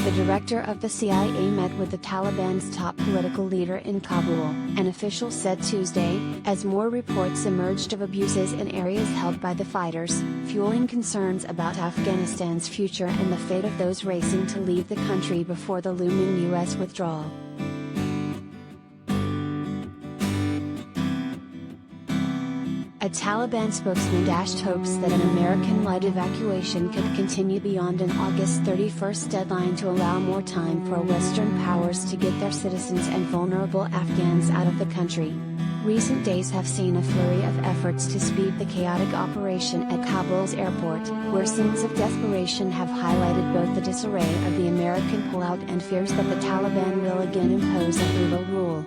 The director of the CIA met with the Taliban's top political leader in Kabul, an official said Tuesday, as more reports emerged of abuses in areas held by the fighters, fueling concerns about Afghanistan's future and the fate of those racing to leave the country before the looming U.S. withdrawal. A Taliban spokesman dashed hopes that an American-led evacuation could continue beyond an August 31 deadline to allow more time for Western powers to get their citizens and vulnerable Afghans out of the country. Recent days have seen a flurry of efforts to speed the chaotic operation at Kabul's airport, where scenes of desperation have highlighted both the disarray of the American pullout and fears that the Taliban will again impose a brutal rule.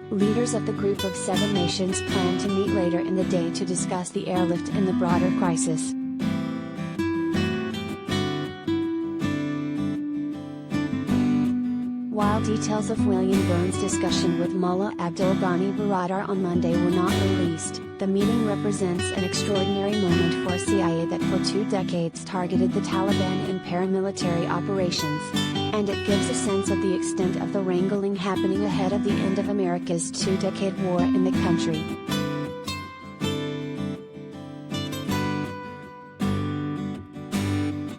Leaders of the Group of Seven Nations plan to meet later in the day to discuss the airlift and the broader crisis. While details of William Burns' discussion with Mullah Abdul Ghani Baradar on Monday were not released, the meeting represents an extraordinary moment for a CIA that for 2 decades targeted the Taliban in paramilitary operations. And it gives a sense of the extent of the wrangling happening ahead of the end of America's 2-decade war in the country.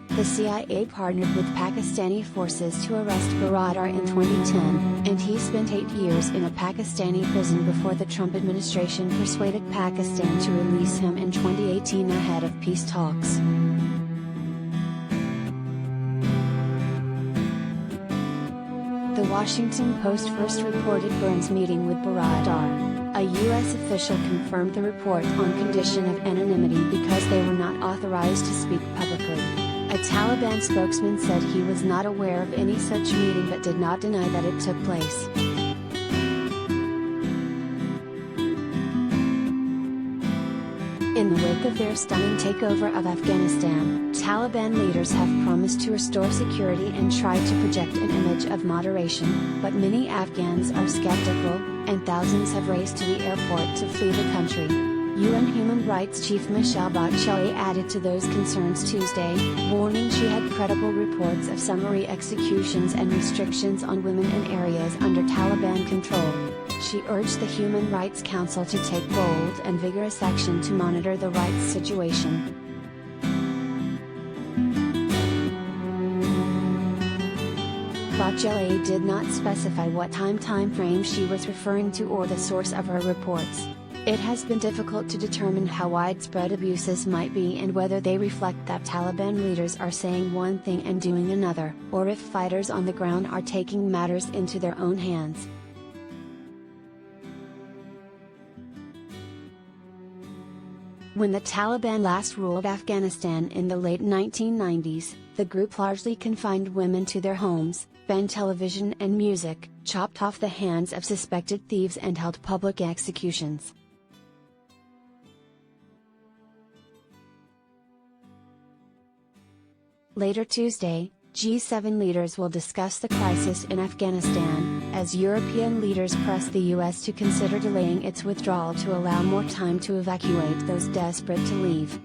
The CIA partnered with Pakistani forces to arrest Baradar in 2010, and he spent 8 years in a Pakistani prison before the Trump administration persuaded Pakistan to release him in 2018 ahead of peace talks. The Washington Post first reported Burns meeting with Baradar. A U.S. official confirmed the report on condition of anonymity because they were not authorized to speak publicly. A Taliban spokesman said he was not aware of any such meeting but did not deny that it took place. In the wake of their stunning takeover of Afghanistan, Taliban leaders have promised to restore security and tried to project an image of moderation, but many Afghans are skeptical, and thousands have raced to the airport to flee the country. UN Human Rights Chief Michelle Bachelet added to those concerns Tuesday, warning she had credible reports of summary executions and restrictions on women in areas under Taliban control. She urged the Human Rights Council to take bold and vigorous action to monitor the rights situation. Bachelet did not specify what time frame she was referring to or the source of her reports. It has been difficult to determine how widespread abuses might be and whether they reflect that Taliban leaders are saying one thing and doing another, or if fighters on the ground are taking matters into their own hands. When the Taliban last ruled Afghanistan in the late 1990s, the group largely confined women to their homes, banned television and music, chopped off the hands of suspected thieves and held public executions. Later Tuesday, G7 leaders will discuss the crisis in Afghanistan, as European leaders press the US to consider delaying its withdrawal to allow more time to evacuate those desperate to leave.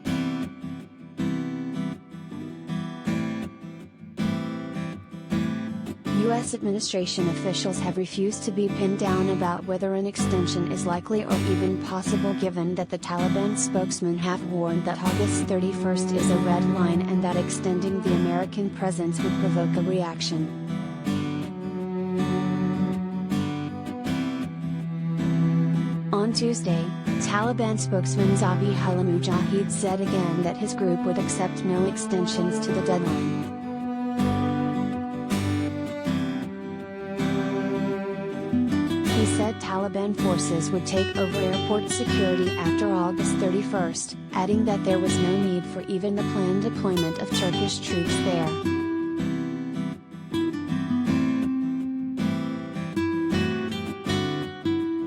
US administration officials have refused to be pinned down about whether an extension is likely or even possible, given that the Taliban spokesman have warned that August 31 is a red line and that extending the American presence would provoke a reaction. On Tuesday, Taliban spokesman Zabihullah Mujahid said again that his group would accept no extensions to the deadline. He said Taliban forces would take over airport security after August 31, adding that there was no need for even the planned deployment of Turkish troops there.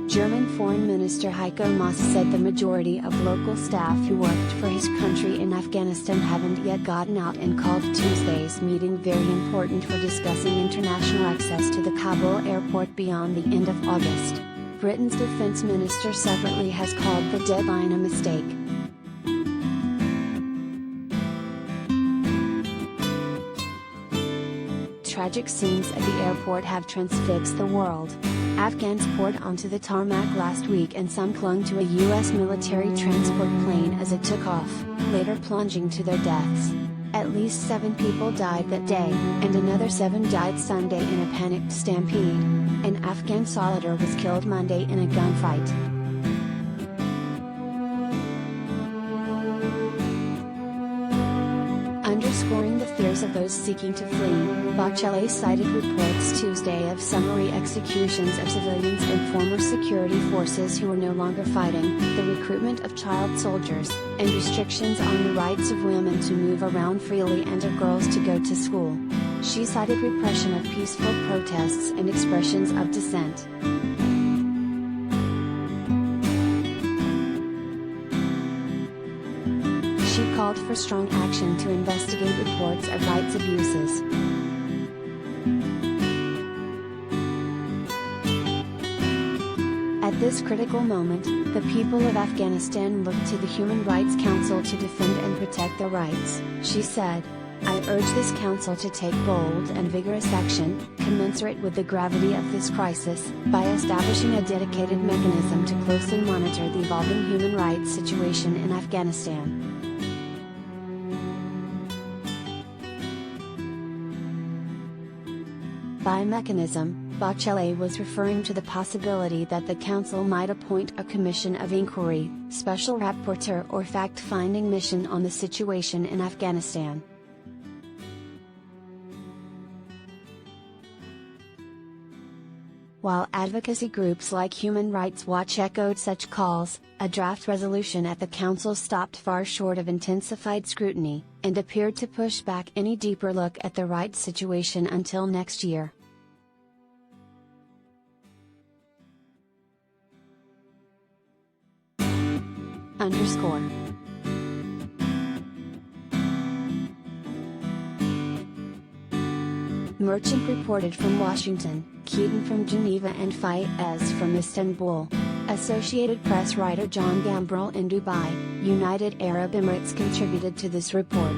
German Foreign Minister Heiko Maas said the majority of local staff who worked for his country in Afghanistan haven't yet gotten out, and called Tuesday's meeting very important for discussing international access to the Kabul airport beyond the end of August. Britain's defense minister separately has called the deadline a mistake. tragic scenes at the airport have transfixed the world. Afghans poured onto the tarmac last week and some clung to a U.S. military transport plane as it took off, later plunging to their deaths. At least 7 people died that day, and another 7 died Sunday in a panicked stampede. An Afghan soldier was killed Monday in a gunfight. Underscoring the fears of those seeking to flee, Bachelet cited reports Tuesday of summary executions of civilians and former security forces who were no longer fighting, the recruitment of child soldiers, and restrictions on the rights of women to move around freely and of girls to go to school. She cited repression of peaceful protests and expressions of dissent. She called for strong action to investigate reports of rights abuses. At this critical moment, the people of Afghanistan look to the Human Rights Council to defend and protect their rights, she said. I urge this council to take bold and vigorous action, commensurate with the gravity of this crisis, by establishing a dedicated mechanism to closely monitor the evolving human rights situation in Afghanistan. By mechanism, Bachelet was referring to the possibility that the Council might appoint a commission of inquiry, special rapporteur or fact-finding mission on the situation in Afghanistan. While advocacy groups like Human Rights Watch echoed such calls, a draft resolution at the Council stopped far short of intensified scrutiny, and appeared to push back any deeper look at the rights situation until next year. Underscore. Merchant reported from Washington, Keaton from Geneva and Fayez from Istanbul. Associated Press writer John Gambrell in Dubai, United Arab Emirates contributed to this report.